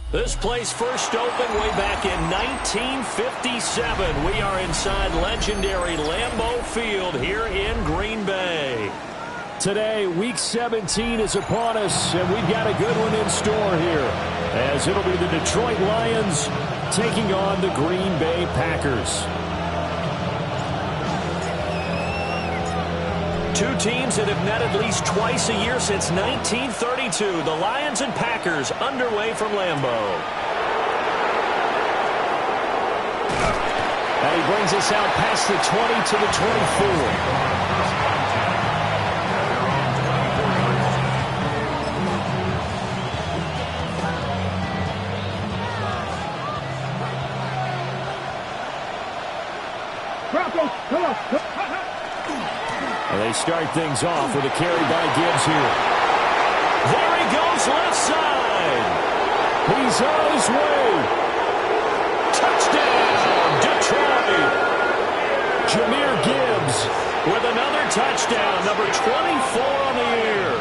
This place first opened way back in 1957. We are inside legendary Lambeau Field here in Green Bay. Today, Week 17 is upon us, and we've got a good one in store here, as it'll be the Detroit Lions taking on the Green Bay Packers. Two teams that have met at least twice a year since 1932. The Lions and Packers underway from Lambeau. And he brings us out past the 20 to the 24. They start things off with a carry by Gibbs here. There he goes, left side. He's on his way. Touchdown, Detroit. Jahmyr Gibbs with another touchdown, number 24 on the year.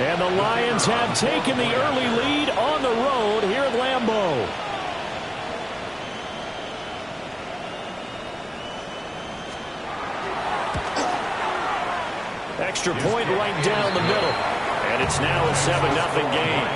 And the Lions have taken the early lead on the road here at Lambeau. Extra point right down the middle. And it's now a 7-0 game.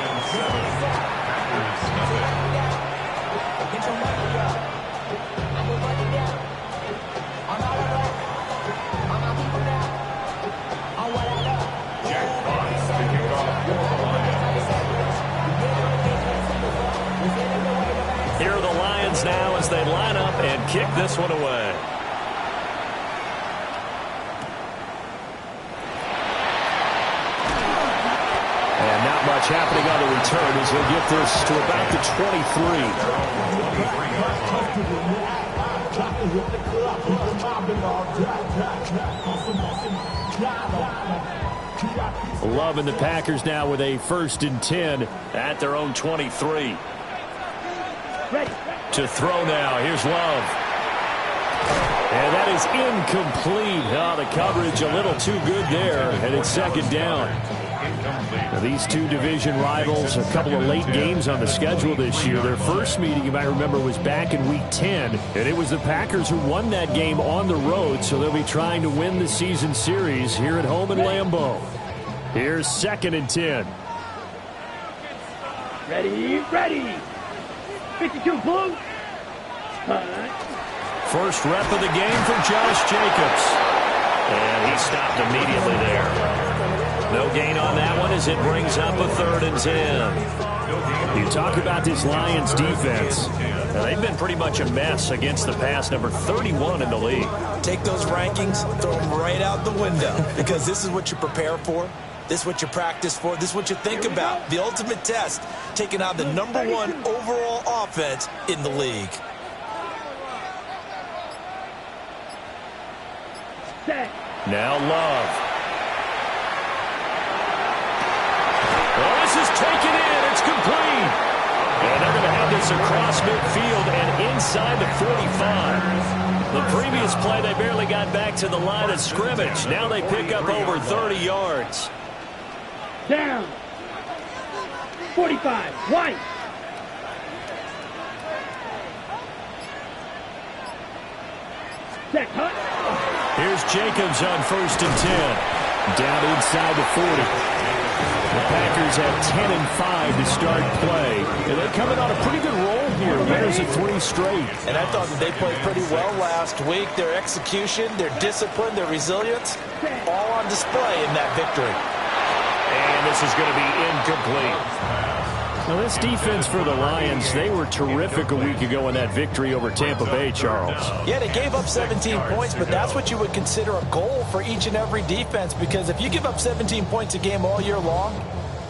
Here are the Lions now as they line up and kick this one away. Much happening on the return as he'll get this to about the 23. Loving the Packers now with a 1st and 10 at their own 23. To throw now. Here's Love. And that is incomplete. Oh, the coverage a little too good there, and it's 2nd down. Now, these two division rivals, a couple of late games on the schedule this year. Their first meeting, you might remember, was back in Week 10, and it was the Packers who won that game on the road, so they'll be trying to win the season series here at home in Lambeau. Here's 2nd and 10. Ready. 52 blue. First rep of the game for Josh Jacobs. And he stopped immediately there. No gain on that one as it brings up a 3rd and 10. You talk about this Lions defense. Now, they've been pretty much a mess against the pass, number 31 in the league. Take those rankings, throw them right out the window, because this is what you prepare for. This is what you practice for. This is what you think about. The ultimate test, taking on the #1 overall offense in the league. Now Love. Well, this is taken in. It's complete. And they're going to have this across midfield and inside the 45. The previous play, they barely got back to the line of scrimmage. Now they pick up over 30 yards. Down. 45. White. Set. Cut. Here's Jacobs on 1st and 10. Down inside the 40. The Packers have 10 and 5 to start play. And they're coming on a pretty good roll here. Winners of 3 straight. And I thought that they played pretty well last week. Their execution, their discipline, their resilience, all on display in that victory. And this is going to be incomplete. Now, this defense for the Lions, they were terrific a week ago in that victory over Tampa Bay, Charles. Yeah, they gave up 17 points, but that's what you would consider a goal for each and every defense, because if you give up 17 points a game all year long,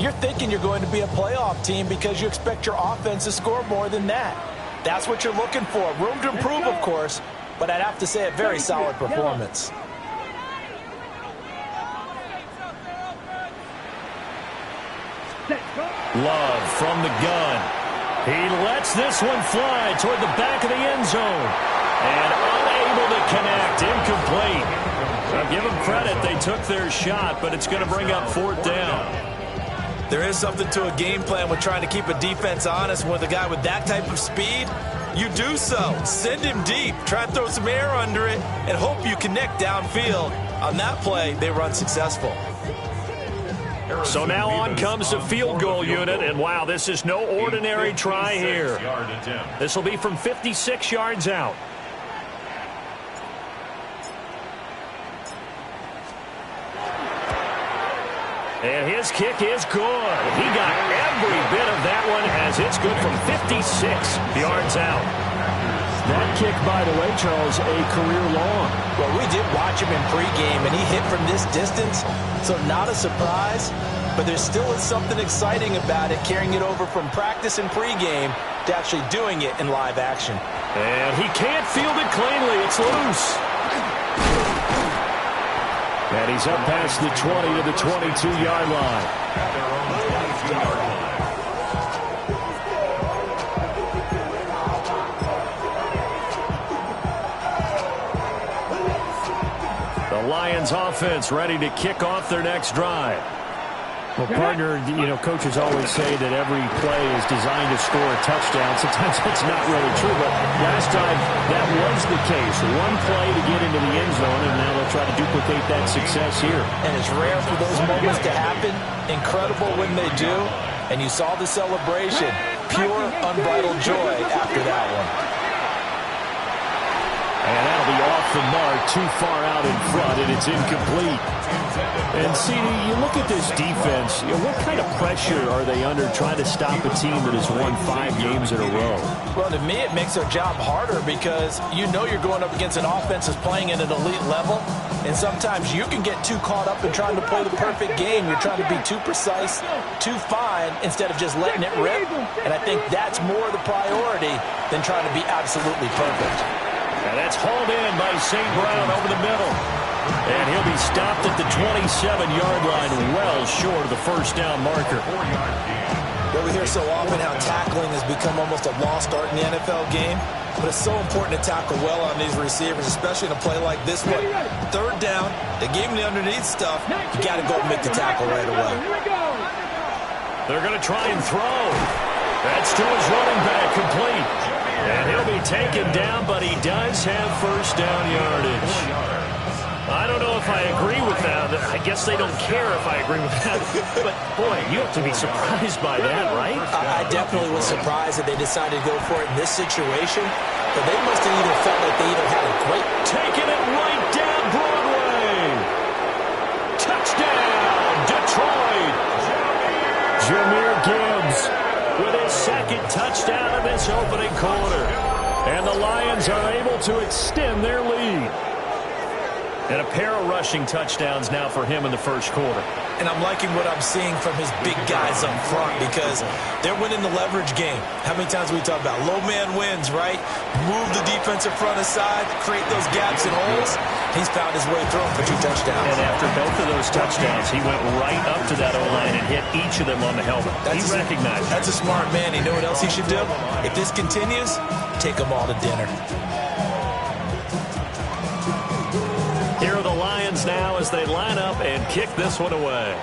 you're thinking you're going to be a playoff team because you expect your offense to score more than that. That's what you're looking for. Room to improve, of course, but I'd have to say a very solid performance. Love from the gun. He lets this one fly toward the back of the end zone. And unable to connect. Incomplete. I'll give them credit. They took their shot, but it's going to bring up 4th down. There is something to a game plan with trying to keep a defense honest. With a guy with that type of speed, you do so. Send him deep. Try and throw some air under it and hope you connect downfield. On that play, they were unsuccessful. So now on comes the field goal unit, and wow, this is no ordinary try here. This will be from 56 yards out. And his kick is good. He got every bit of that one as it's good from 56 yards out. That kick, by the way, Charles, a career long. Well, we did watch him in pregame, and he hit from this distance, so not a surprise. But there still is something exciting about it, carrying it over from practice and pregame to actually doing it in live action. And he can't field it cleanly. It's loose. And he's up past the 20 to the 22-yard line. The Lions offense ready to kick off their next drive. Well, partner, coaches always say that every play is designed to score a touchdown. Sometimes that's not really true, but last drive, that was the case. One play to get into the end zone, and now they'll try to duplicate that success here. And it's rare for those moments to happen. Incredible when they do. And you saw the celebration. Pure, unbridled joy after that one. And that'll be off the mark, too far out in front, and it's incomplete. And, CD, you look at this defense, what kind of pressure are they under trying to stop a team that has won 5 games in a row? Well, to me, it makes their job harder because you're going up against an offense that's playing at an elite level, and sometimes you can get too caught up in trying to play the perfect game. You're trying to be too precise, too fine, instead of just letting it rip. And I think that's more the priority than trying to be absolutely perfect. And that's hauled in by St. Brown over the middle. And he'll be stopped at the 27-yard line, well short of the first down marker. Well, we hear so often how tackling has become almost a lost art in the NFL game, but it's so important to tackle well on these receivers, especially in a play like this one. 3rd down, they gave him the underneath stuff. You got to go and make the tackle right away. They're going to try and throw. That's to his running back, complete. And he'll be taken down, but he does have first down yardage. I don't know if I agree with that. I guess they don't care if I agree with that. But, boy, you have to be surprised by that, right? I definitely was surprised that they decided to go for it in this situation. But they must have either felt like they either had a great... Taking it right down Broadway. Touchdown, Detroit. Jahmyr Gibbs with his 2nd touchdown of this opening quarter. And the Lions are able to extend their lead. And a pair of rushing touchdowns now for him in the first quarter. And I'm liking what I'm seeing from his big guys up front because they're winning the leverage game. How many times we talk about low man wins, right? Move the defensive front aside, create those gaps and holes. He's found his way through them for 2 touchdowns. And after both of those touchdowns, he went right up to that O-line and hit each of them on the helmet. He recognized it. That's a smart man. You know what else he should do? If this continues, take them all to dinner. Here are the Lions now as they line up and kick this one away.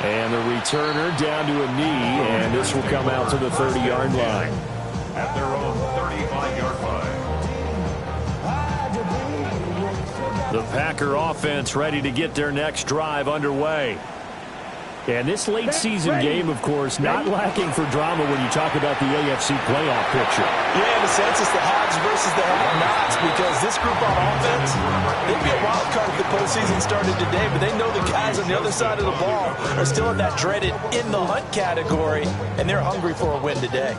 And the returner down to a knee, and this will come out to the 30-yard line. At their own 35-yard Packer offense ready to get their next drive underway. And this late season game, of course, not lacking for drama when you talk about the AFC playoff picture. Yeah, in a sense, it's the haves versus the have-nots, because this group on offense, they'd be a wild card if the postseason started today, but they know the guys on the other side of the ball are still in that dreaded in-the-hunt category, and they're hungry for a win today.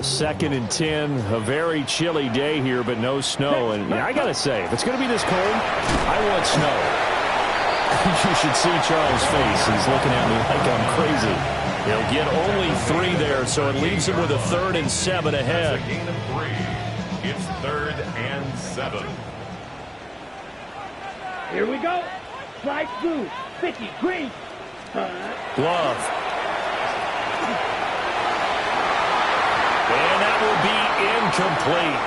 2nd and 10, a very chilly day here, but no snow. And I got to say, if it's going to be this cold, I want snow. You should see Charles' face. He's looking at me like I'm crazy. He'll get only 3 there, so it leaves him with a 3rd and 7 ahead. Gain of 3. It's 3rd and 7. Here we go. Slide through. 50, green. Glove. And that will be incomplete.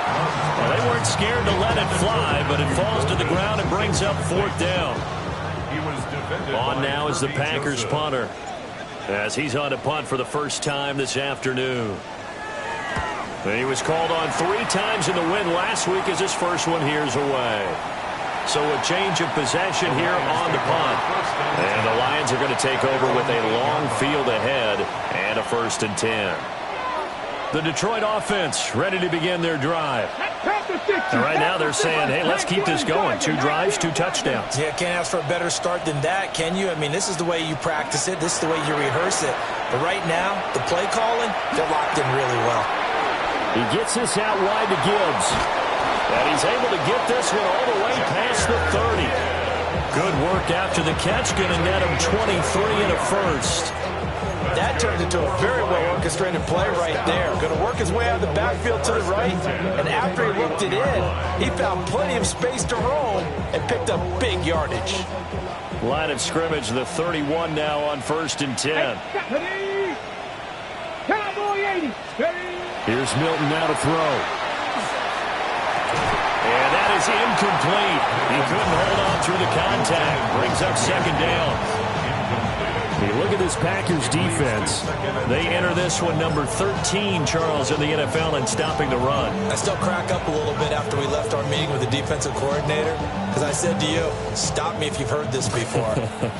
Well, they weren't scared to let it fly, but it falls to the ground and brings up 4th down. On now is the Packers punter, as he's on to punt for the first time this afternoon. He was called on 3 times in the win last week as his first one here's away. So a change of possession here on the punt. And the Lions are going to take over with a long field ahead and a 1st and 10. The Detroit offense ready to begin their drive. And right now they're saying, hey, let's keep this going. 2 drives, 2 touchdowns. Yeah, can't ask for a better start than that, can you? I mean, this is the way you practice it. This is the way you rehearse it. But right now, the play calling, they're locked in really well. He gets this out wide to Gibbs. And he's able to get this one all the way past the 30. Good work after the catch. Going to net him 23 and a 1st. That turned into a very well-orchestrated play right there. Going to work his way out of the backfield to the right. And after he looked it in, he found plenty of space to roam and picked up big yardage. Line of scrimmage, the 31 now on 1st and 10. Here's Milton now to throw. And that is incomplete. He couldn't hold on through the contact. Brings up 2nd down. You look at this Packers defense. They enter this one number 13, Charles, in the NFL in stopping the run. I still crack up a little bit after we left our meeting with the defensive coordinator, because I said to you, stop me if you've heard this before.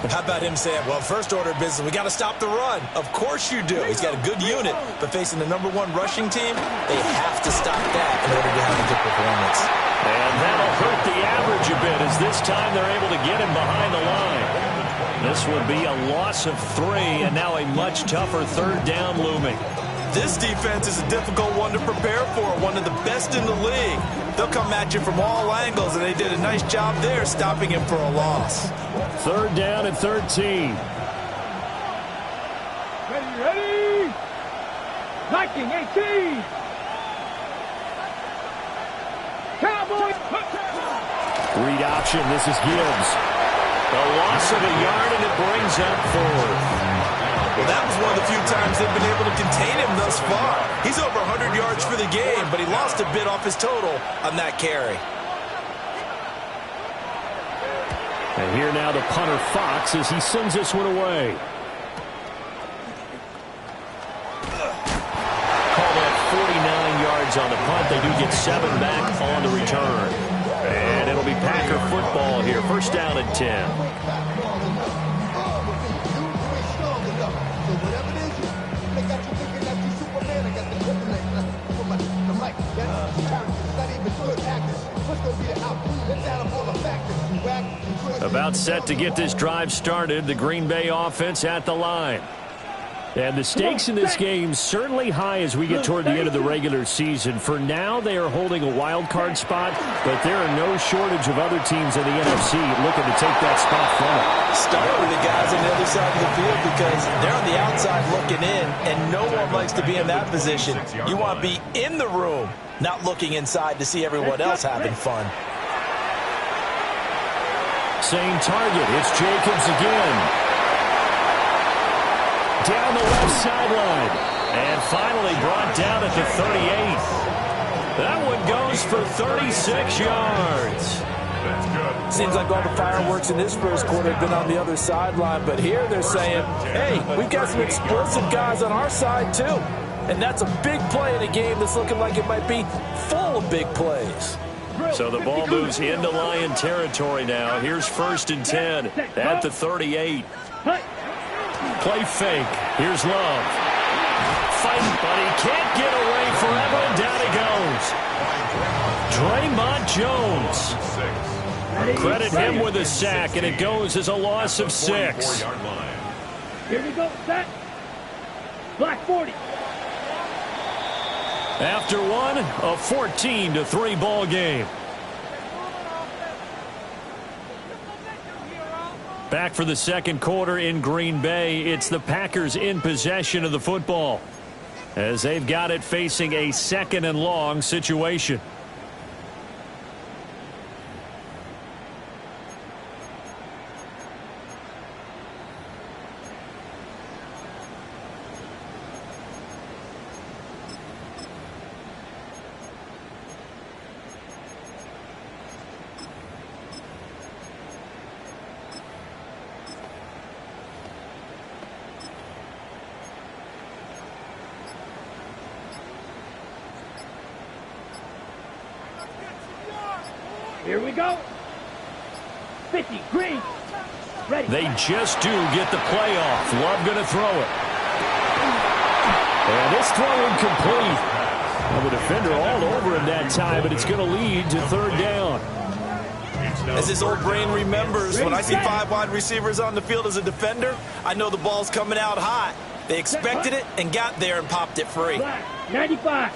How about him saying, well, first order of business, we got to stop the run. Of course you do. He's got a good unit, but facing the number 1 rushing team, they have to stop that in order to have a good performance. And that'll hurt the average a bit, as this time they're able to get him behind the line. This will be a loss of 3, and now a much tougher 3rd down looming. This defense is a difficult one to prepare for, one of the best in the league. They'll come at you from all angles, and they did a nice job there stopping him for a loss. 3rd down and 13. Ready? Viking 18. Cowboys. Read option. This is Gibbs. A loss of a yard, and it brings up 4th. Well, that was one of the few times they've been able to contain him thus far. He's over 100 yards for the game, but he lost a bit off his total on that carry. And here now the punter Fox as he sends this one away. Call that 49 yards on the punt. They do get 7 back on the return. And it'll be Packer football here. 1st down and 10. About set to get this drive started. The Green Bay offense at the line. And the stakes in this game certainly high as we get toward the end of the regular season. For now, they are holding a wild card spot, but there are no shortage of other teams in the NFC looking to take that spot from them. Start with the guys on the other side of the field because they're on the outside looking in, and no one likes to be in that position. You want to be in the room, not looking inside to see everyone else having fun. Same target. It's Jacobs again. Down the left sideline. And finally brought down at the 38. That one goes for 36 yards. Seems like all the fireworks in this first quarter have been on the other sideline, but here they're saying, hey, we've got some explosive guys on our side too. And that's a big play in a game that's looking like it might be full of big plays. So the ball moves into Lion territory now. Here's 1st and 10 at the 38. Play fake. Here's Love. Fighting, but he can't get away forever, and down he goes. Draymond Jones. Credit him with a sack, and it goes as a loss of 6. Here we go, set. Black 40. After one, a 14-3 ball game. Back for the second quarter in Green Bay. It's the Packers in possession of the football as they've got it facing a 2nd and long situation. Here we go. 50, green. Ready. They just do get the play off. Love going to throw it. And this throw incomplete. Well, the defender all over him that time, but it's going to lead to 3rd down. As his old brain remembers, when I see 5 wide receivers on the field as a defender, I know the ball's coming out hot. They expected it and got there and popped it free. 95.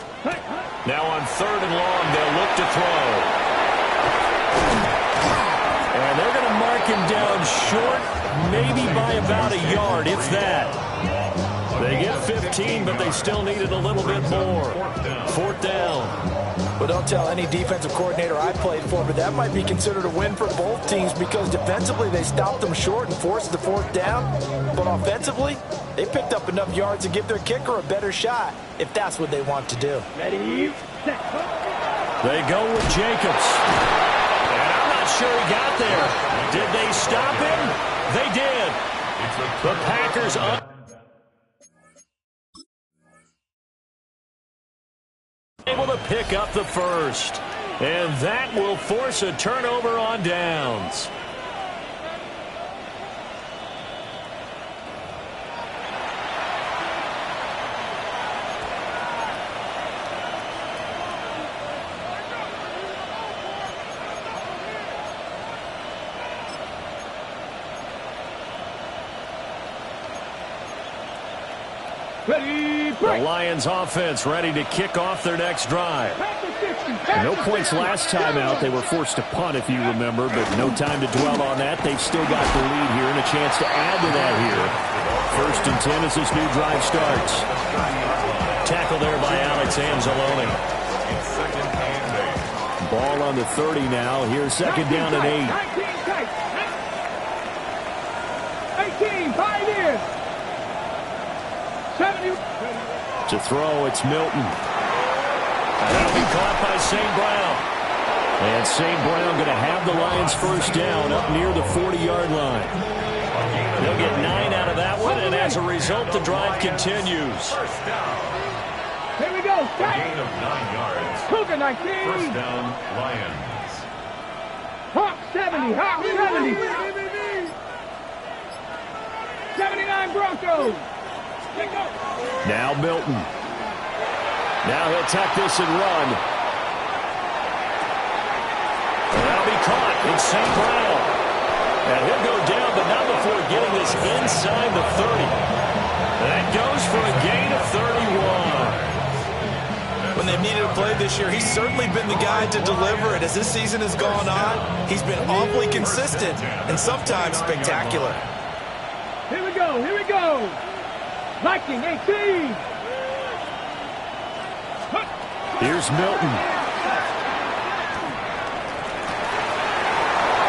Now on 3rd and long, they'll look to throw. And they're going to mark him down short, maybe by about a yard, if that. They get 15, but they still needed a little bit more. 4th down. Well, don't tell any defensive coordinator I played for, but that might be considered a win for both teams because defensively they stopped them short and forced the 4th down. But offensively, they picked up enough yards to give their kicker a better shot, if that's what they want to do. Ready, set. They go with Jacobs. Sure he got there. Did they stop him? They did. The Packers able to pick up the 1st. And that will force a turnover on downs. The Lions offense ready to kick off their next drive. No points last time out. They were forced to punt, if you remember, but no time to dwell on that. They've still got the lead here and a chance to add to that here. 1st and 10 as this new drive starts. Tackle there by Alex Anzalone. Ball on the 30 now. Here's 2nd down and 8. 18, Pioneers. 70. To throw, it's Milton. That'll be caught by St. Brown. And St. Brown going to have the Lions 1st down up near the 40-yard line. They'll get 9 out of that one, and as a result, the drive continues. Here we go. Gain of 9 yards. Cougar 19. 1st down, Lions. Hawk 70. Hawk 70. 79 Broncos. Now Milton. Now he'll tuck this and run. That'll be caught. It's St. Brown. And he'll go down, but not before getting this inside the 30. That goes for a gain of 31. When they've needed a play this year, he's certainly been the guy to deliver it. As this season has gone on, he's been awfully consistent and sometimes spectacular. Here we go. Here we go. Viking 18. Here's Milton.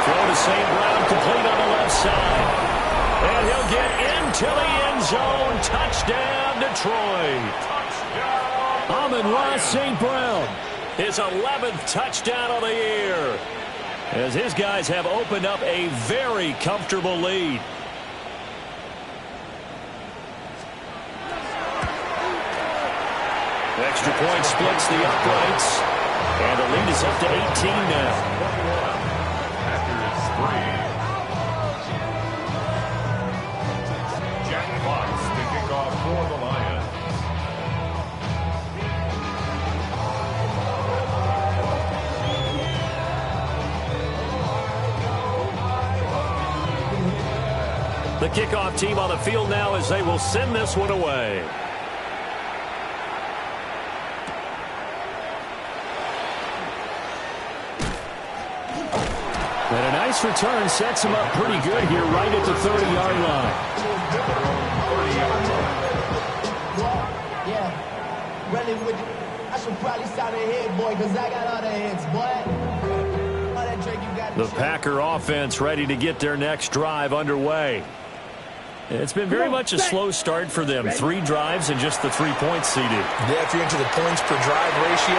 Throw to St. Brown, complete on the left side. And he'll get into the end zone. Touchdown, Detroit. Amon-Ra St. Brown, his 11th touchdown of the year, as his guys have opened up a very comfortable lead. Extra point splits the uprights. And the lead is up to 18 now. Packers 3. Jack Fox to kick off for the Lions. The kickoff team on the field now as they will send this one away. And a nice return sets him up pretty good here right at the 30-yard line. Yeah, running with I should probably start a head, boy, because I got all the heads, boy. All that drink you got. The Packer offense ready to get their next drive underway. It's been very much a slow start for them. 3 drives and just the 3 points, CD. Yeah, if you're into the points per drive ratio,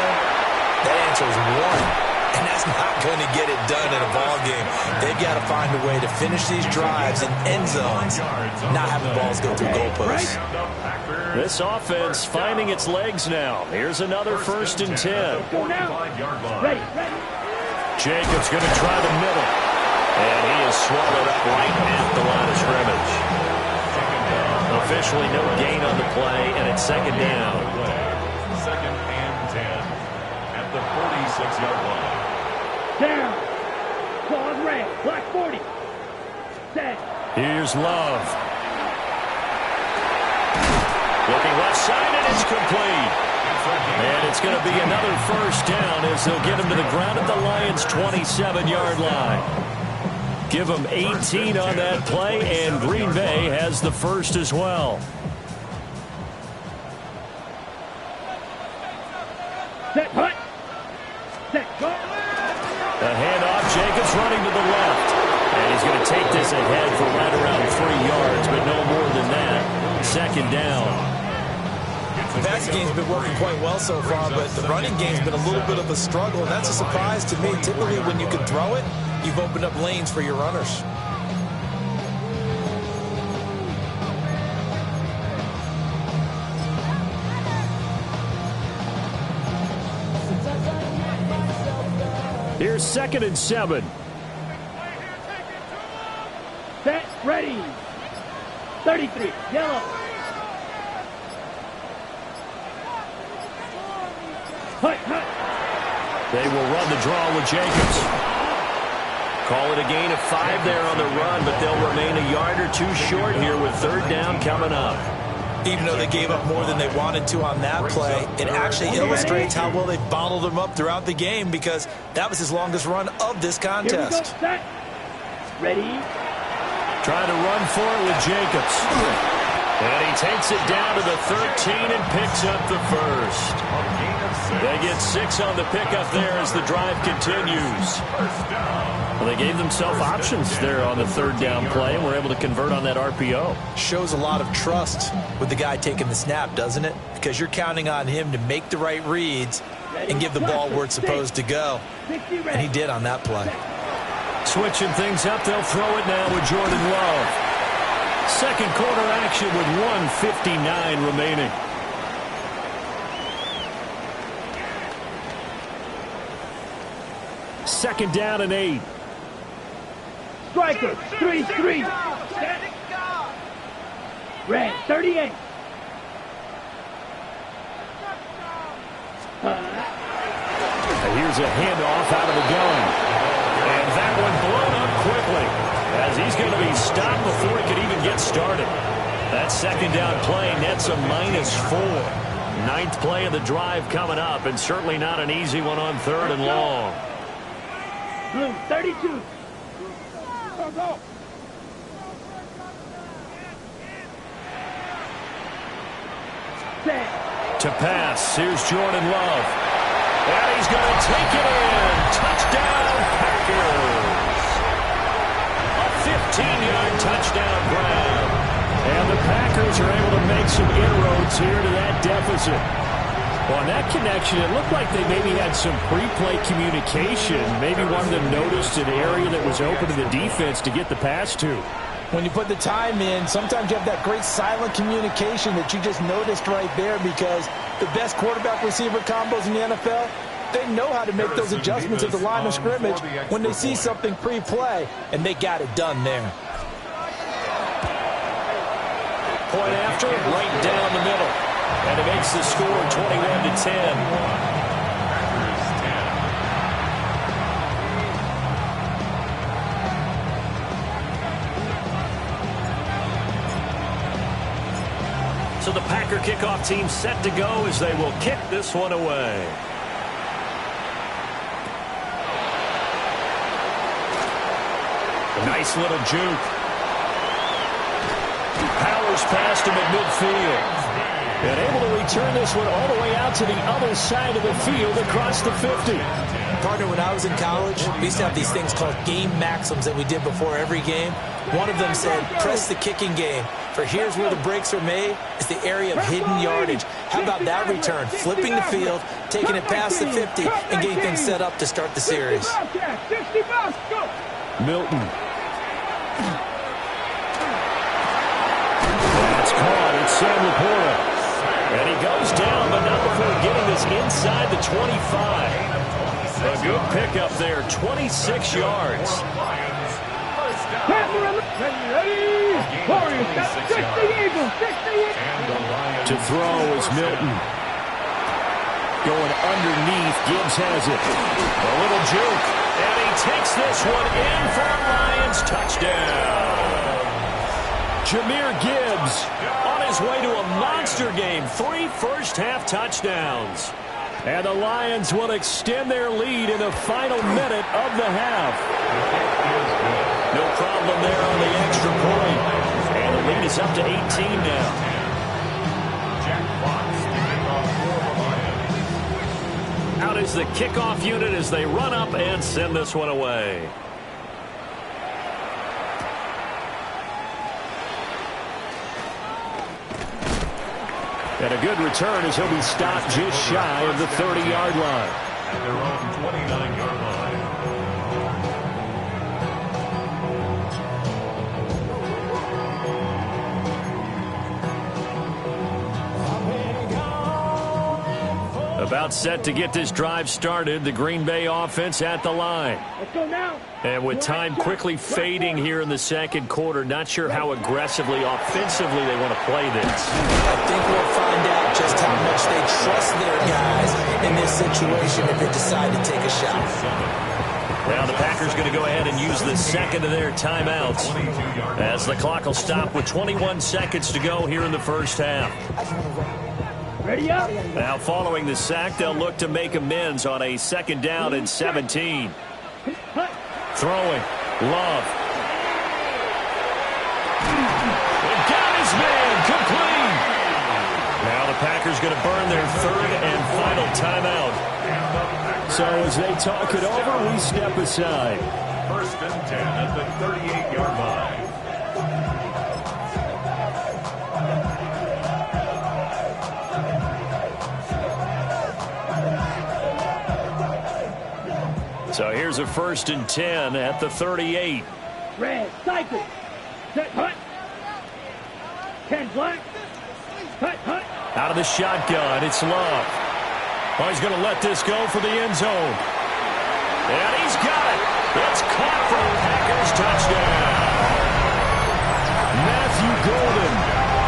that answer is 1. And that's not going to get it done in a ball game. They've got to find a way to finish these drives in end zones, not have the balls go through goalposts. This offense finding its legs now. Here's another 1st and 10. Jacobs going to try the middle. And he is swallowed up right at the line of scrimmage. Officially no gain on the play, and it's 2nd down. 2nd and 10 at the 46-yard line. Down. Claws red. Black 40. Set. Here's Love. Looking left side, and it's complete. And it's going to be another 1st down as they'll get him to the ground at the Lions' 27-yard line. Give them 18 on that play, and Green Bay has the 1st as well. Set. Hut. Set. Go. The handoff, Jacobs running to the left. And he's going to take this ahead for right around 3 yards, but no more than that. 2nd down. The passing game's been working quite well so far, but the running game's been a little bit of a struggle, and that's a surprise to me. Typically, when you can throw it, you've opened up lanes for your runners. Here's 2nd and 7. Set. Ready. 33. Yellow. Hut. Hut. They will run the draw with Jacobs. Call it a gain of 5 there on the run, but they'll remain a yard or 2 short here with 3rd down coming up. Even though they gave up more than they wanted to on that play, it actually illustrates how well they bottled him up throughout the game, because that was his longest run of this contest. Here we go. Set. Ready. Trying to run for it with Jacobs. And he takes it down to the 13 and picks up the 1st. They get 6 on the pickup there as the drive continues. Well, they gave themselves options there on the 3rd down play and were able to convert on that RPO. Shows a lot of trust with the guy taking the snap, doesn't it? Because you're counting on him to make the right reads and give the ball where it's supposed to go. And he did on that play. Switching things up, they'll throw it now with Jordan Love. 2nd quarter action with 1:59 remaining. Second down and 8. Striker. 3-3. Set. Red. 38. Here's a handoff out of the gun. And that one blown up quickly as he's going to be stopped before he could even get started. That 2nd down play nets a -4. 9th play of the drive coming up, and certainly not an easy one on 3rd and long. Blue. 32. Go, go. Set. To pass, here's Jordan Love. And he's going to take it in. Touchdown, Packers. A 15-yard touchdown grab. And the Packers are able to make some inroads here to that deficit. Well, on that connection, it looked like they maybe had some pre-play communication. Maybe one of them noticed an area that was open to the defense to get the pass to. When you put the time in, sometimes you have that great silent communication that you just noticed right there, because the best quarterback-receiver combos in the NFL, they know how to make those adjustments at the line of scrimmage when they see something pre-play, and they got it done there. Point after, right down the middle. And it makes the score 21-10. So the Packer kickoff team set to go as they will kick this one away. A nice little juke. Powers past him at midfield. And able to return this one all the way out to the other side of the field across the 50. Partner, when I was in college, we used to have these things called game maxims that we did before every game. One of them said, press the kicking game. For here's where the breaks are made, is the area of hidden yardage. How about that return? Flipping the field, taking it past the 50, and getting things set up to start the series. Milton. That's caught. It's Sam Laporta. And he goes down, but not before getting this inside the 25. A good pickup there, 26 yards. To throw is Milton. Going underneath, Gibbs has it. A little juke, and he takes this one in for a Lions touchdown. Jahmyr Gibbs on his way to a monster game. 3 first-half touchdowns. And the Lions will extend their lead in the final minute of the half. No problem there on the extra point. And the lead is up to 18 now. Out is the kickoff unit as they run up and send this one away. And a good return as he'll be stopped just shy of the 30-yard line. At their own 29-yard line. About set to get this drive started, the Green Bay offense at the line. Let's go now. And with time quickly fading here in the second quarter, not sure how aggressively, offensively they want to play this. I think we'll find out just how much they trust their guys in this situation if they decide to take a shot. Now the Packers going to go ahead and use the second of their timeouts as the clock will stop with 21 seconds to go here in the first half. Ready up. Now following the sack, they'll look to make amends on a 2nd down and 17. Throwing. Love. And got his man. Complete. Now the Packers going to burn their 3rd and final timeout. So as they talk it over, we step aside. 1st and 10 at the 38-yard line. So here's a 1st and 10 at the 38. Red, cycle. Set, hut. 10 black. Hut, hut. Out of the shotgun, it's Love. Oh, he's going to let this go for the end zone. And he's got it. It's caught for the Packers touchdown. Matthew Golden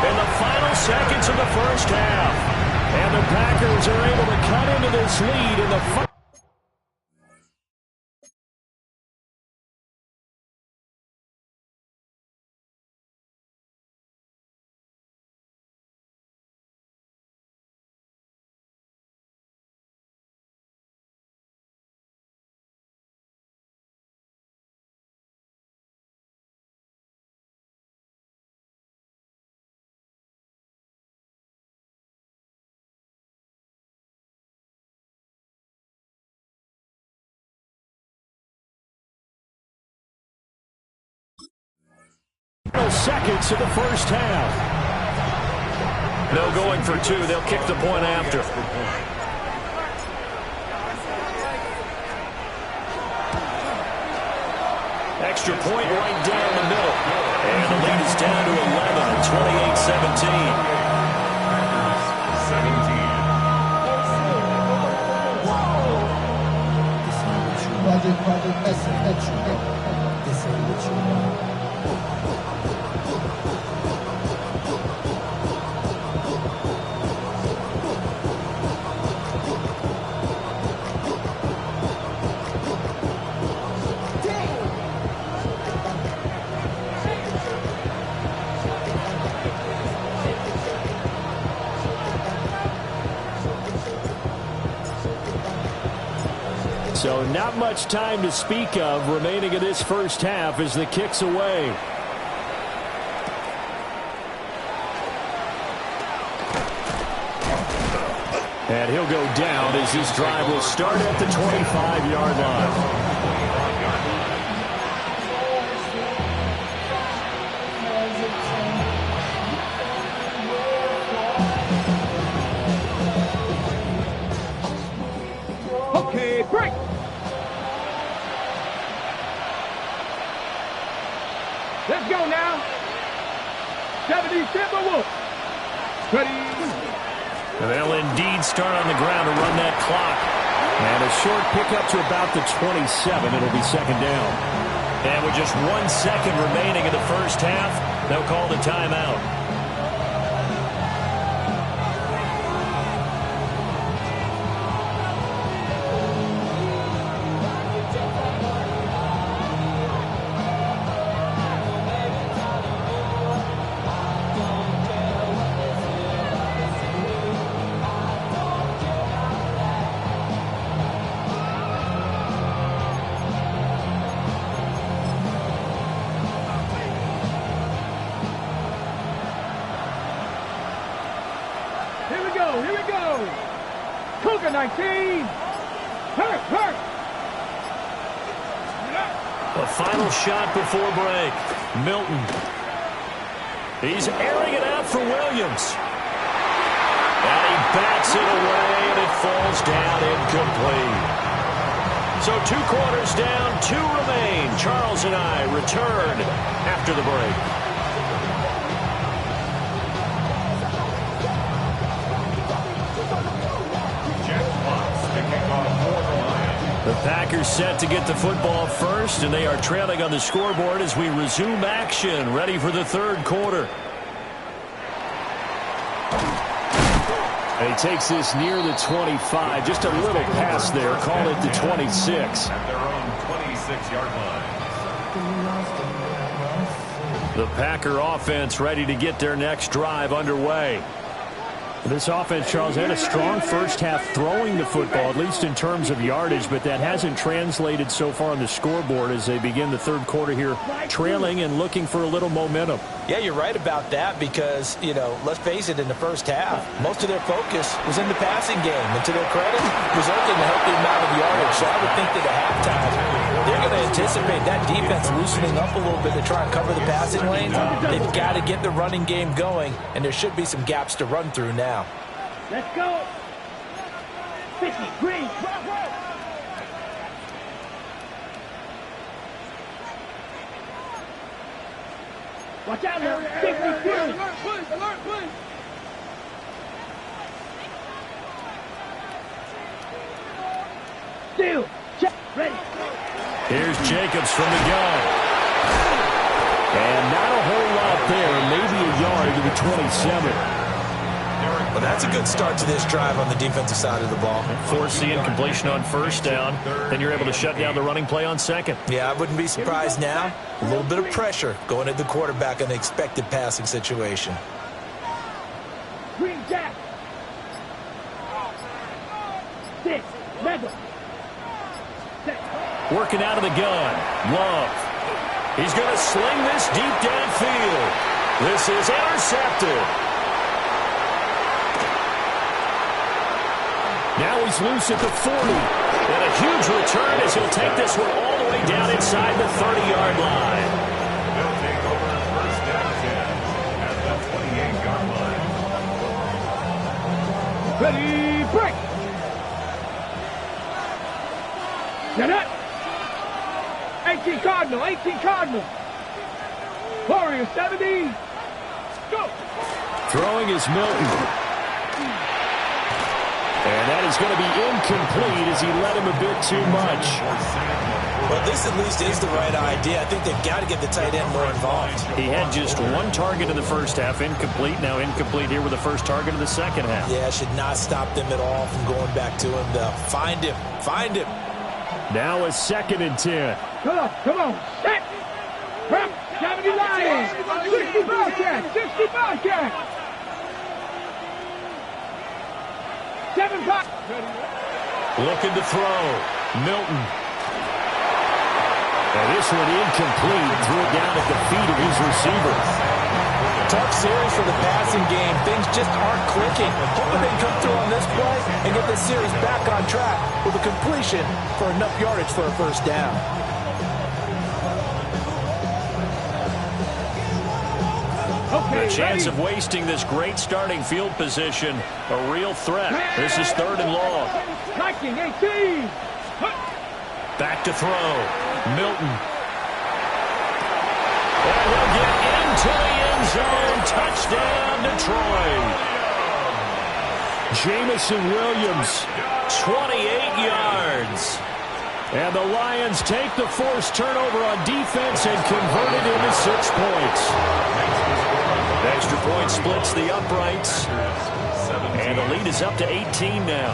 in the final seconds of the first half. And the Packers are able to cut into this lead in the final. Seconds of the first half. No going for 2. They'll kick the point after. Extra point right down the middle. And the lead is down to 11, 28-17. This ain't what you want. So not much time to speak of remaining in this first half as the kick's away. And he'll go down as this drive will start at the 25-yard line. Okay, break. Let's go now. 70 Timberwolves. Ready. And they'll indeed start on the ground to run that clock. And a short pickup to about the 27. It'll be second down. And with just 1 second remaining in the first half, they'll call the timeout. Here we go. Cougar 19. Hurt. A final shot before break. Milton. He's airing it out for Williams. And he bats it away, and it falls down incomplete. So 2 quarters down, 2 remain. Charles and I return after the break. The Packers set to get the football first, and they are trailing on the scoreboard as we resume action, ready for the third quarter. And he takes this near the 25. Just a little pass there. Call it the 26. At their own 26-yard line. The Packer offense ready to get their next drive underway. This offense, Charles, had a strong first half throwing the football, at least in terms of yardage, but that hasn't translated so far on the scoreboard as they begin the third quarter here, trailing and looking for a little momentum. Yeah, you're right about that because, let's face it, in the first half, most of their focus was in the passing game. And to their credit, resulted in a healthy amount of yardage. So I would think that at halftime, they're going to anticipate that defense loosening up a little bit to try and cover the passing lanes. They've got to get the running game going, and there should be some gaps to run through now. Let's go. 50 Green. Watch out now. 50 Green. Alert, please. Still. Check. Ready. Here's Jacobs from the gun. And not a whole lot there. Maybe a yard to the 27. Well, that's a good start to this drive on the defensive side of the ball. Forcing incompletion on first down. Then you're able to shut down the running play on second. Yeah, I wouldn't be surprised now. A little bit of pressure going at the quarterback in the expected passing situation. Green Jack. 6. Mega. Working out of the gun. Love. He's going to sling this deep downfield. This is intercepted. Now he's loose at the 40. And a huge return as he'll take this one all the way down inside the 30-yard line. They'll take over first down 10 at the 28-yard line. Ready, break. Get up. 18 Cardinal. Warrior 70. Go. Throwing is Milton. And that is going to be incomplete as he led him a bit too much. Well, this at least is the right idea. I think they've got to get the tight end more involved. He had just one target in the first half, incomplete. Now incomplete here with the first target of the second half. Yeah, should not stop them at all from going back to him. Find him. Find him. Now a 2nd and 10. Come on. Set. Prep. 70 Lions. 60 Bobcats. 60 Bobcats. 7 5. Looking to throw. Milton. And this one incomplete. Threw it down at the feet of his receiver. Tough series for the passing game. Things just aren't clicking. Hoping they can come through on this play and get this series back on track with a completion for enough yardage for a first down. Okay, the chance of wasting this great starting field position, a real threat. This is 3rd and long. Striking 18. Back to throw. Milton. And he'll get into the end zone. Touchdown, Detroit. Jamison Williams, 28 yards. And the Lions take the forced turnover on defense and convert it into 6 points. Extra point splits the uprights. And the lead is up to 18 now.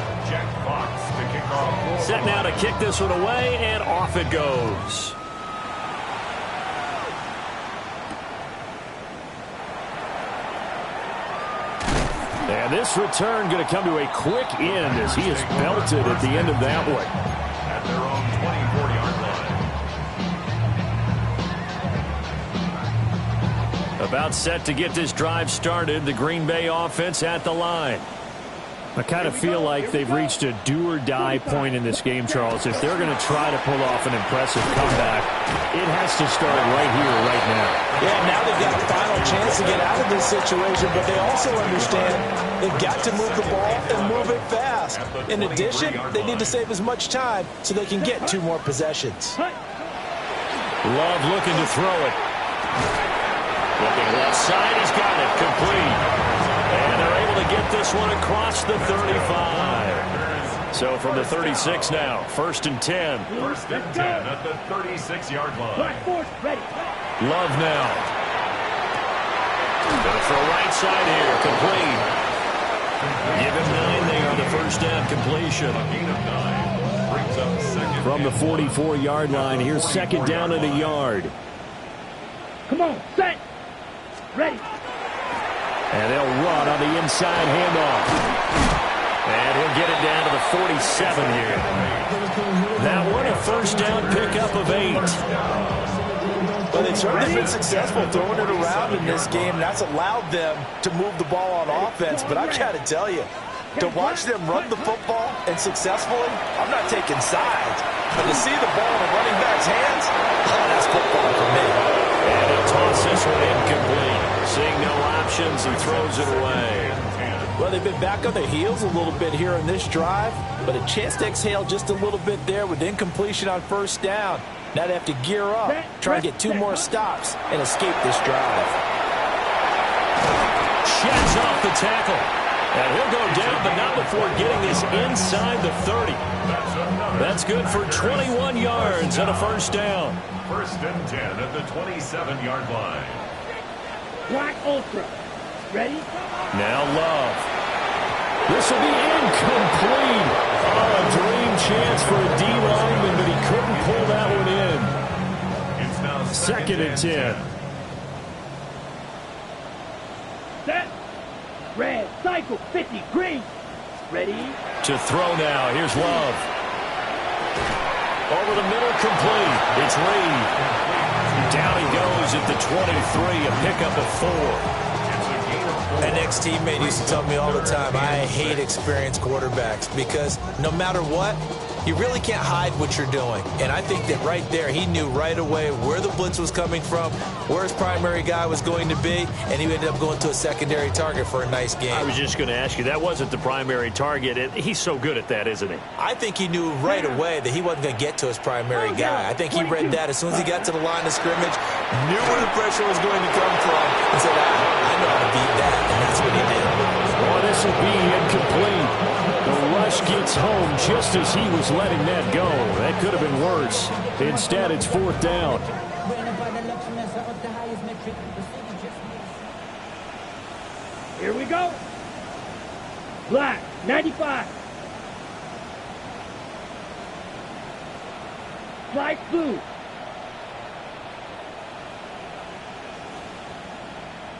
Set now to kick this one away, and off it goes. And this return going to come to a quick end as he is belted at the end of that one. At their own 24-yard line. About set to get this drive started. The Green Bay offense at the line. I kind of feel like they've reached a do-or-die point in this game, Charles. If they're going to try to pull off an impressive comeback, it has to start right here, right now. Yeah, now they've got a final chance to get out of this situation, but they also understand they've got to move the ball and move it fast. In addition, they need to save as much time so they can get 2 more possessions. Love looking to throw it. Looking left side, he's got it, complete. And they're able to get this one across the 35. So from the 36 now, 1st and 10. 1st and 10 at the 36-yard line. Love now. Going for a right side here, complete. Give him 9 there on the first down completion. A gain of 9 brings up 2nd. From the 44-yard line, here's 2nd down at a yard. Come on, set. Ready. And they'll run on the inside handoff. And he'll get it down to the 47 here. That one a first down pickup of 8. Well, they've certainly been successful throwing it around in this game. That's allowed them to move the ball on offense. But I've got to tell you, to watch them run the football and successfully, I'm not taking sides. But to see the ball in a running back's hands, that's football for me. And he'll toss this one incomplete. Seeing no options, he throws it away. Well, they've been back on their heels a little bit here in this drive, but a chance to exhale just a little bit there with incompletion on first down. Now they have to gear up, try to get 2 more stops, and escape this drive. Sheds off the tackle. And he'll go down, but not before getting this inside the 30. That's good for 21 yards and a first down. 1st and 10 at the 27-yard line. Black Ultra. Ready? Now Love. This will be incomplete. Oh, a dream chance for a D lineman, but he couldn't pull that one in. It's now 2nd and 10. Set. Red. Cycle. 50. Green. Ready? To throw now. Here's Love. Over the middle, complete. It's Reed. Down he goes at the 23, a pickup of 4. An ex-teammate used to tell me all the time, I hate experienced quarterbacks because no matter what, you really can't hide what you're doing. And I think that right there, he knew right away where the blitz was coming from, where his primary guy was going to be, and he ended up going to a secondary target for a nice game. I was just going to ask you, that wasn't the primary target. He's so good at that, isn't he? I think he knew right away that he wasn't going to get to his primary guy. I think he read that as soon as he got to the line of scrimmage, knew where the pressure was going to come from, and said, I know how to beat that, and that's what he did. Well, this will be incomplete. The rush gets home just as he was letting that go. That could have been worse. Instead, it's 4th down. Here we go. Black, 95. Light blue.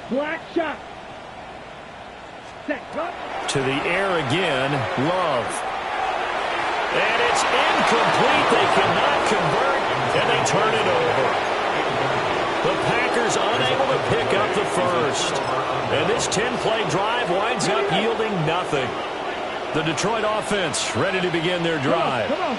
Black shot. Set, go. To the air again, Love. And it's incomplete. They cannot convert, and they turn it over. The Packers unable to pick up the first. And this 10-play drive winds up yielding nothing. The Detroit offense ready to begin their drive. Come on.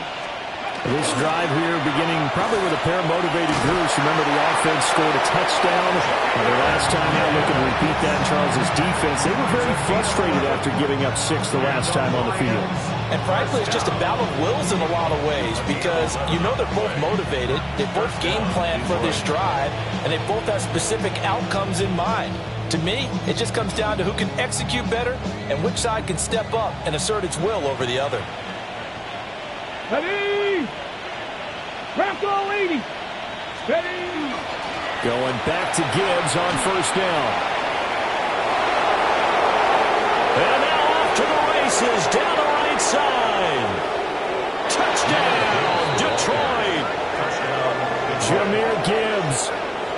This drive here beginning probably with a pair of motivated groups. Remember, the offense scored a touchdown. The last time out, looking to repeat that, Charles' defense, they were very frustrated after giving up 6 the last time on the field. And frankly, it's just a battle of wills in a lot of ways because you know they're both motivated. They both game plan for this drive, and they both have specific outcomes in mind. To me, it just comes down to who can execute better and which side can step up and assert its will over the other. Ready! Ramco 80! Ready! Going back to Gibbs on 1st down. And now off to the races down the right side. Touchdown, Detroit. Jahmyr Gibbs,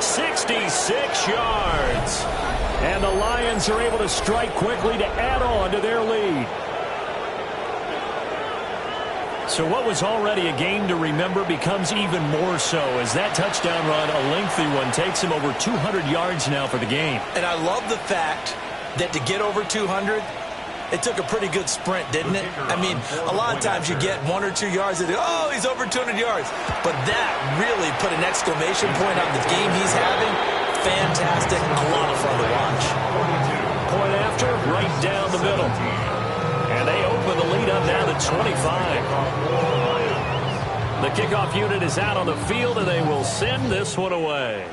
66 yards. And the Lions are able to strike quickly to add on to their lead. So what was already a game to remember becomes even more so as that touchdown run, a lengthy one, takes him over 200 yards now for the game. And I love the fact that to get over 200, it took a pretty good sprint, didn't it? I mean, a lot of times you get 1 or 2 yards and oh, he's over 200 yards. But that really put an exclamation point on the game he's having. Fantastic, a lot of fun to watch. Point after, right down the middle. And they open the lead up now to 25. The kickoff unit is out on the field, and they will send this one away.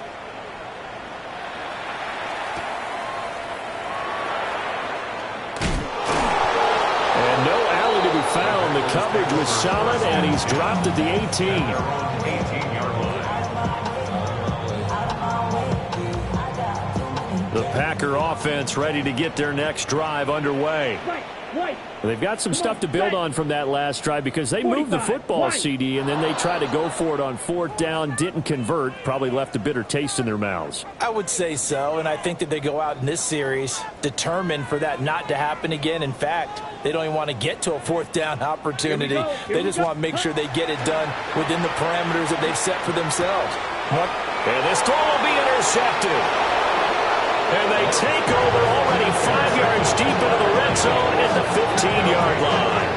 And no alley to be found. The coverage was solid, and he's dropped at the 18. 18-yard line. The Packer offense ready to get their next drive underway. They've got some stuff to build on from that last drive because they moved the football, CD, and then they tried to go for it on 4th down, didn't convert, probably left a bitter taste in their mouths. I would say so, and I think that they go out in this series determined for that not to happen again. In fact, they don't even want to get to a 4th down opportunity. They just want to make sure they get it done within the parameters that they've set for themselves. And this throw will be intercepted. And they take over already 5 yards deep into the red zone at the 15-yard line.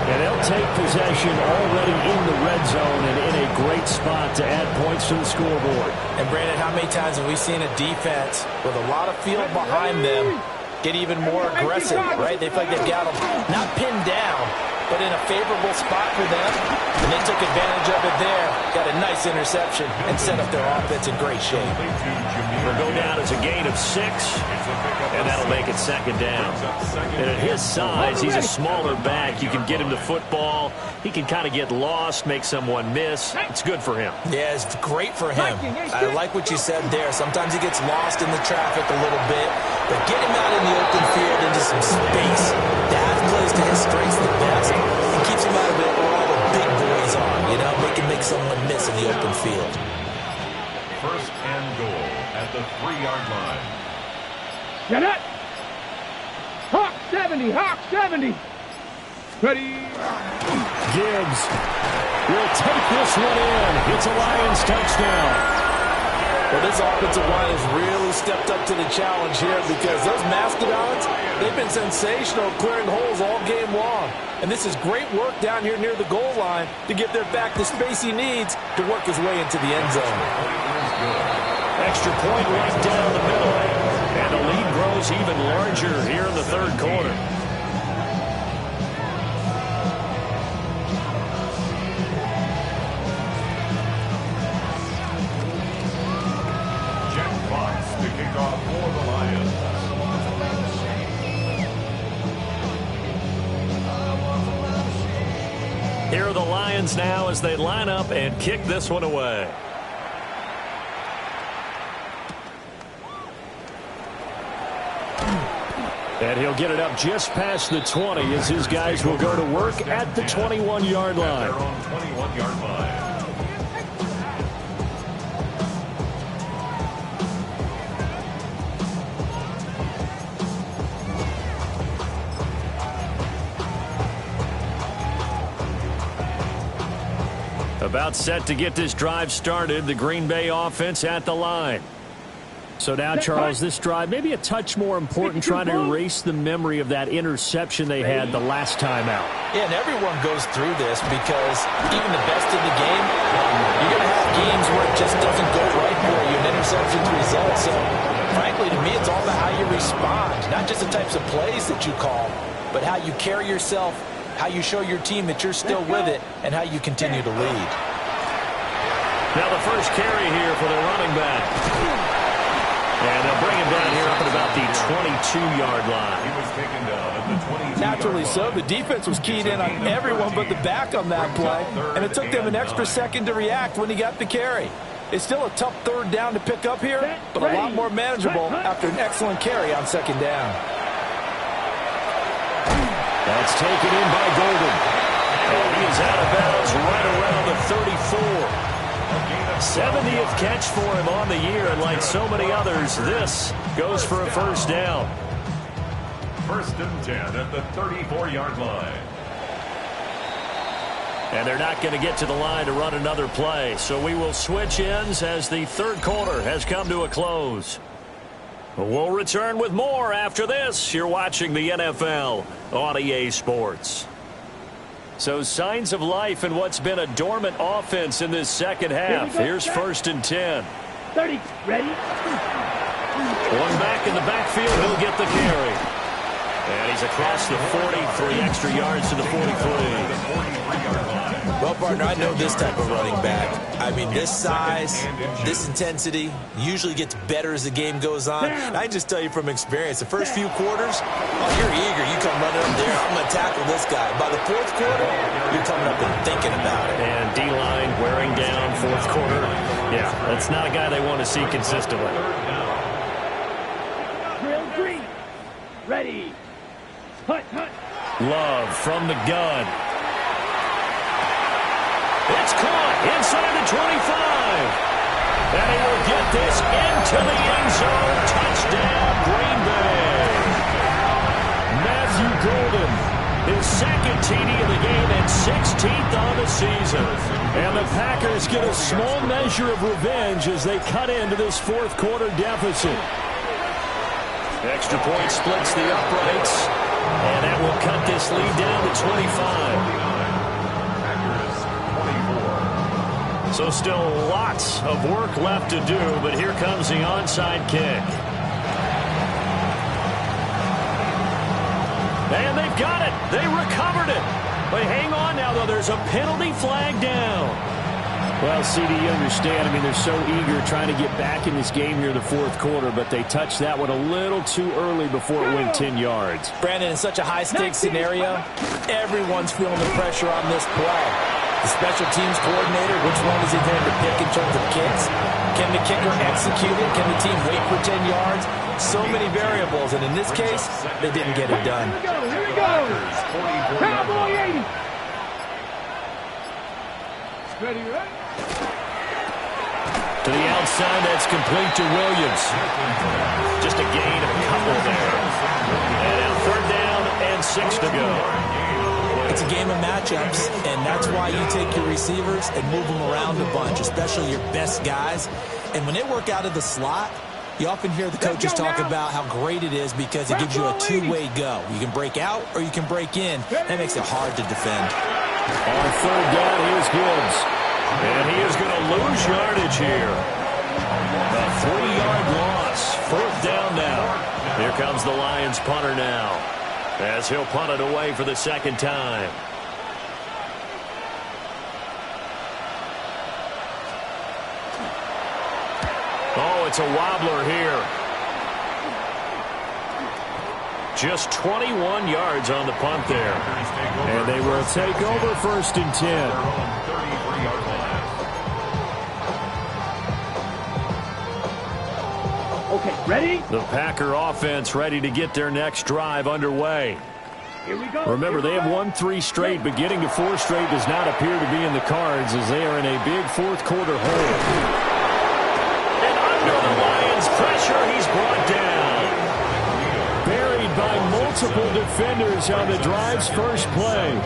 And they'll take possession already in the red zone and in a great spot to add points to the scoreboard. And, Brandon, how many times have we seen a defense with a lot of field behind them get even more aggressive, right? They feel like they've got them not pinned down, but in a favorable spot for them. And they took advantage of it there. Got a nice interception and set up their offense in great shape. It'll go down as a gain of 6, and that'll make it 2nd down. And at his size, he's a smaller back. You can get him to football. He can kind of get lost, make someone miss. It's good for him. Yeah, it's great for him. I like what you said there. Sometimes he gets lost in the traffic a little bit, but get him out in the open field into some space. That plays to his strengths the best. It keeps him out of it where all the big boys are, you know, make someone miss in the open field. 1st and goal at the 3-yard line. Get it! Hawk 70, Hawk 70. Ready? Gibbs will take this one in. It's a Lions touchdown. Well, this offensive line has really stepped up to the challenge here because those mastodons, they've been sensational clearing holes all game long. And this is great work down here near the goal line to get their back the space he needs to work his way into the end zone. Extra point right down the middle. And the lead grows even larger here in the 3rd quarter. To kick off for the Lions. Here are the Lions now as they line up and kick this one away. And he'll get it up just past the 20 as his guys will go to work at the 21-yard line. They're on 21-yard line. About set to get this drive started, the Green Bay offense at the line. So now, Charles, this drive maybe a touch more important, trying to erase the memory of that interception they had the last time out. Yeah, and everyone goes through this because even the best in the game, you're going to have games where it just doesn't go right for you, and interceptions result. So, frankly, to me, it's all about how you respond, not just the types of plays that you call, but how you carry yourself, how you show your team that you're still with it, and how you continue to lead. Now the first carry here for the running back. And they'll bring him down here up at about the 22-yard line. He was taken down at the 22-yard line. Naturally so. The defense was keyed in on everyone but the back on that play, and it took them an extra second to react when he got the carry. It's still a tough third down to pick up here, but a lot more manageable after an excellent carry on second down. That's taken in by Golden. And he is out of bounds right around the 34. 70th catch for him on the year, and like so many others, this goes for a first down. First and 10 at the 34-yard line. And they're not going to get to the line to run another play, so we will switch ends as the third quarter has come to a close. We'll return with more after this. You're watching the NFL on EA Sports. So signs of life in what's been a dormant offense in this second half. Here's first and 10. 30, ready? One back in the backfield, he'll get the carry. And he's across the 40, 3 extra yards to the 43. Well, partner, I know this type of running back. I mean, this size, this intensity usually gets better as the game goes on. And I can just tell you from experience, the first few quarters, oh, you're eager. You come running up there, I'm going to tackle this guy. By the fourth quarter, you're coming up and thinking about it. And D-line wearing down fourth quarter. Yeah, that's not a guy they want to see consistently. Drill 3, ready. Hut, hut. Love from the gun. It's caught inside the 25. And he will get this into the end zone. Touchdown, Green Bay. Matthew Golden, his second TD of the game and 16th on the season. And the Packers get a small measure of revenge as they cut into this fourth quarter deficit. Extra point splits the uprights. And that will cut this lead down to 25. So still lots of work left to do, but here comes the onside kick. And they've got it. They recovered it. But hang on now, though. There's a penalty flag down. Well, CD, you understand. I mean, they're so eager trying to get back in this game here in the fourth quarter, but they touched that one a little too early before it went 10 yards. Brandon, in such a high-stakes scenario, everyone's feeling the pressure on this play. The special teams coordinator, which one is he going to pick in terms of kicks? Can the kicker execute it? Can the team wait for 10 yards? So many variables, and in this case, they didn't get it done. Here we go. Cowboy 80. Ready, right? To the outside, that's complete to Williams. Just a gain of a couple there. And now third down and 6 to go. It's a game of matchups, and that's why you take your receivers and move them around a bunch, especially your best guys. And when they work out of the slot, you often hear the coaches talk about how great it is because it gives you a two-way go. You can break out or you can break in. That makes it hard to defend. On third down, here's Gibbs. And he is going to lose yardage here. A 3-yard loss. Fourth down now. Here comes the Lions punter now, as he'll punt it away for the second time. Oh, it's a wobbler here. Just 21 yards on the punt there. And they will take over 1st and 10. Okay, ready? The Packer offense ready to get their next drive underway. Here we go. Remember, they have won 3 straight, but getting to 4 straight does not appear to be in the cards as they are in a big 4th quarter hole. And under the Lions' pressure, he's brought down. Buried by multiple defenders on the drive's first play.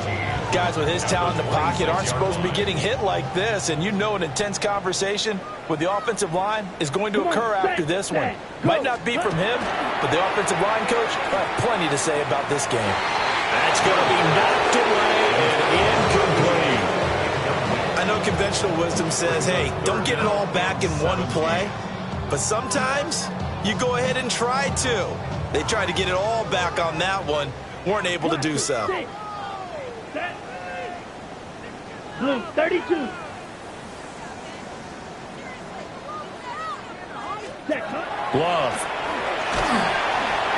Guys with his talent in the pocket aren't supposed to be getting hit like this, and you know an intense conversation with the offensive line is going to occur after this one. Might not be from him, but the offensive line coach will have plenty to say about this game. That's going to be knocked away and incomplete. I know conventional wisdom says, hey, don't get it all back in one play, but sometimes you go ahead and try to. They tried to get it all back on that one, weren't able to do so. Blue, 32. Glove.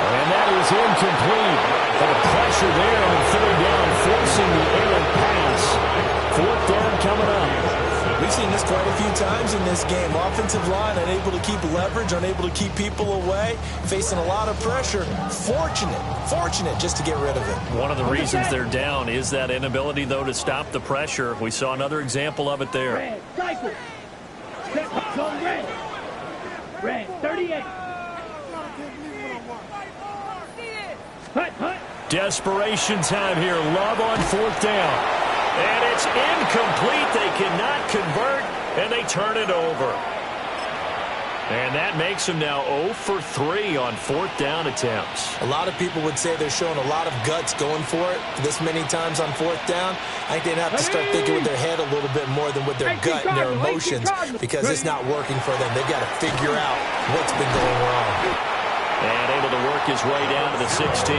And that is incomplete. But the pressure there on 3rd down, forcing the errant pass. 4th down coming up. We've seen this quite a few times in this game. Offensive line unable to keep leverage, unable to keep people away, facing a lot of pressure. Fortunate just to get rid of it. One of the reasons they're down is that inability, though, to stop the pressure. We saw another example of it there. Red, cycle. Set, zone red. Red, 38. Hut. Desperation time here. Love on 4th down. And it's incomplete. They cannot convert, and they turn it over. And that makes them now 0 for 3 on 4th down attempts. A lot of people would say they're showing a lot of guts going for it this many times on 4th down. I think they'd have to start thinking with their head a little bit more than with their gut and their emotions because it's not working for them. They've got to figure out what's been going wrong. And able to work his way down to the 16.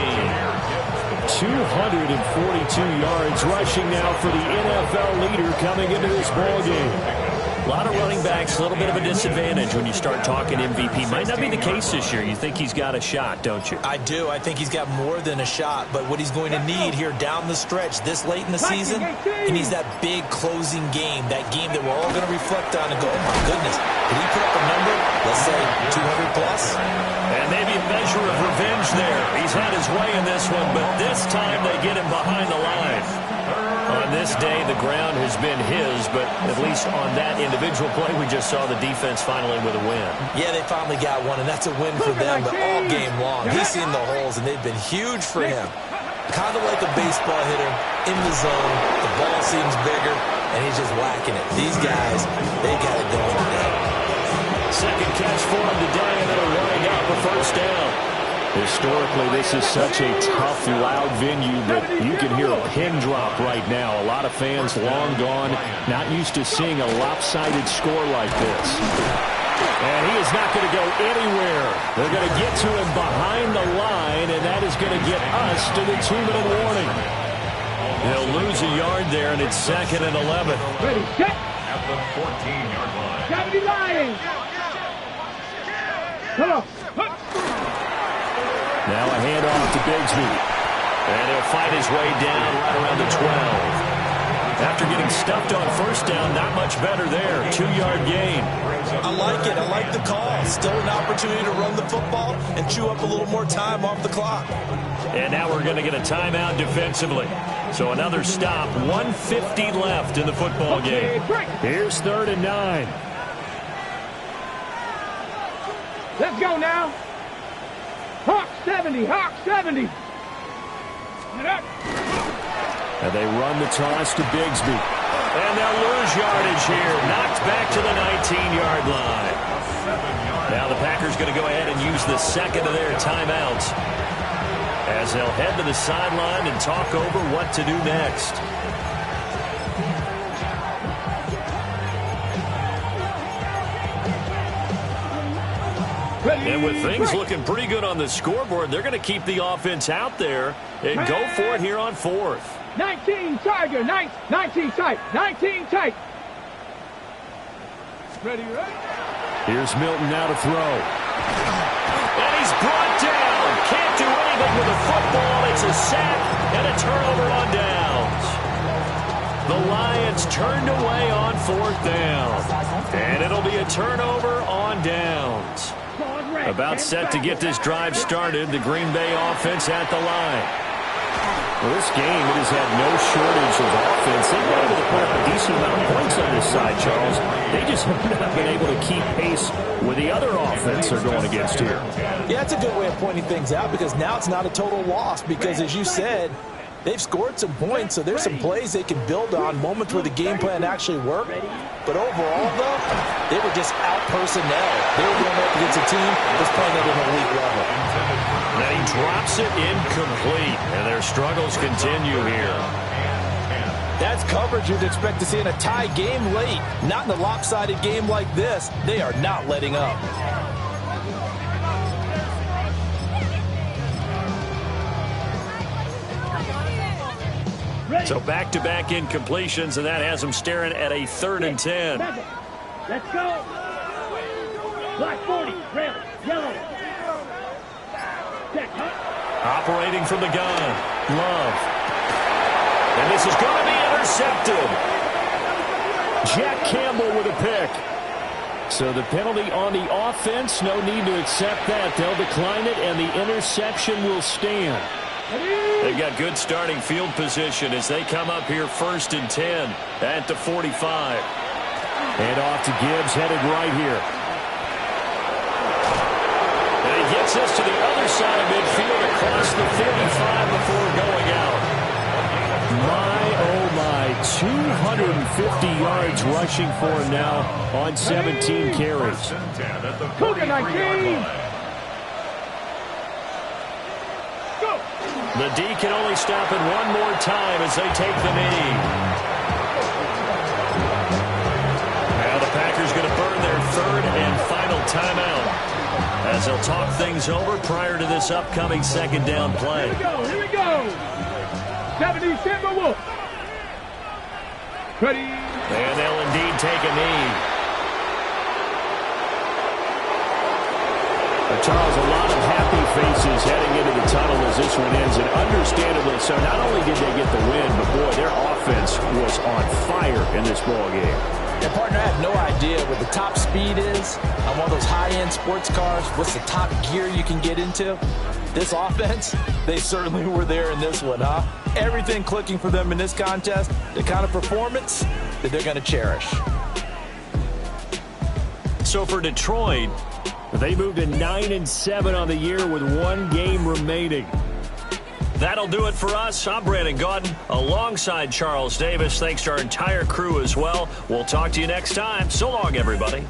242 yards rushing now for the NFL leader coming into this ballgame. A lot of running backs, a little bit of a disadvantage when you start talking MVP. Might not be the case this year. You think he's got a shot, don't you? I do. I think he's got more than a shot. But what he's going to need here down the stretch this late in the season, he needs that big closing game, that game that we're all going to reflect on and go, oh, my goodness, did he put up a number, let's say 200 plus? And maybe a measure of revenge there. He's had his way in this one, but this time they get him behind the line. On this day, the ground has been his, but at least on that individual play, we just saw the defense finally with a win. Yeah, they finally got one, and that's a win for them, but all game long, he's seen the holes, and they've been huge for him. Kind of like a baseball hitter in the zone. The ball seems bigger, and he's just whacking it. These guys, they got it going today. Second catch for him today, and it'll wind up a 1st down. Historically, this is such a tough, loud venue, but you can hear a pin drop right now. A lot of fans long gone, not used to seeing a lopsided score like this. And he is not going to go anywhere. They're going to get to him behind the line, and that is going to get us to the 2-minute warning. They'll lose a yard there, and it's 2nd and 11. Ready, set. At the 14-yard line. 70 Lions. Come on. Now a handoff to Bigsby. And he'll fight his way down right around the 12. After getting stuffed on 1st down, not much better there. 2-yard gain. I like it. I like the call. Still an opportunity to run the football and chew up a little more time off the clock. And now we're going to get a timeout defensively. So another stop. 1:50 left in the football game. Here's 3rd and 9. Let's go now. Hawk 70, Hawk 70. And they run the toss to Bigsby. And they'll lose yardage here. Knocked back to the 19-yard line. Now the Packers going to go ahead and use the 2nd of their timeouts as they'll head to the sideline and talk over what to do next. And with things looking pretty good on the scoreboard, they're going to keep the offense out there and go for it here on 4th. 19 Tiger, 19 tight, 19 tight. Ready, right? Here's Milton now to throw. And he's brought down. Can't do anything with the football. It's a sack and a turnover on downs. The Lions turned away on 4th down. And it'll be a turnover on downs. About set to get this drive started, the Green Bay offense at the line. Well, this game, it has had no shortage of offense. They've been able to put up a decent amount of points on this side, Charles. They just have not been able to keep pace with the other offense they're going against here. Yeah, it's a good way of pointing things out because now it's not a total loss because, as you said, they've scored some points, so there's some plays they can build on, moments where the game plan actually worked. But overall, though, they were just out-personnel. They were going up against a team that's playing at an elite level. Then he drops it incomplete, and their struggles continue here. That's coverage you'd expect to see in a tie game late. Not in a lopsided game like this. They are not letting up. So back-to-back incompletions, and that has them staring at a 3rd and 10. Let's go. Black 40, red, yellow. Operating from the gun, Love. And this is going to be intercepted. Jack Campbell with a pick. So the penalty on the offense, no need to accept that. They'll decline it, and the interception will stand. They've got good starting field position as they come up here 1st and 10 at the 45. And off to Gibbs, headed right here. And he gets us to the other side of midfield across the 45 before going out. My, oh my, 250 yards rushing for him now on 17 carries. Cougar 19. The D can only stop it one more time as they take the knee. Now the Packers going to burn their 3rd and final timeout as they'll talk things over prior to this upcoming 2nd down play. Here we go. 70 Timberwolves. Ready. And they'll indeed take a knee. Charles, a lot of happy faces heading into the tunnel as this one ends, and understandably so. Not only did they get the win, but boy, their offense was on fire in this ball game. Yeah, partner, I have no idea what the top speed is on one of those high-end sports cars. What's the top gear you can get into? This offense, they certainly were there in this one, huh? Everything clicking for them in this contest, the kind of performance that they're going to cherish. So for Detroit, they moved to 9-7 on the year with 1 game remaining. That'll do it for us. I'm Brandon Gaudin alongside Charles Davis. Thanks to our entire crew as well. We'll talk to you next time. So long, everybody.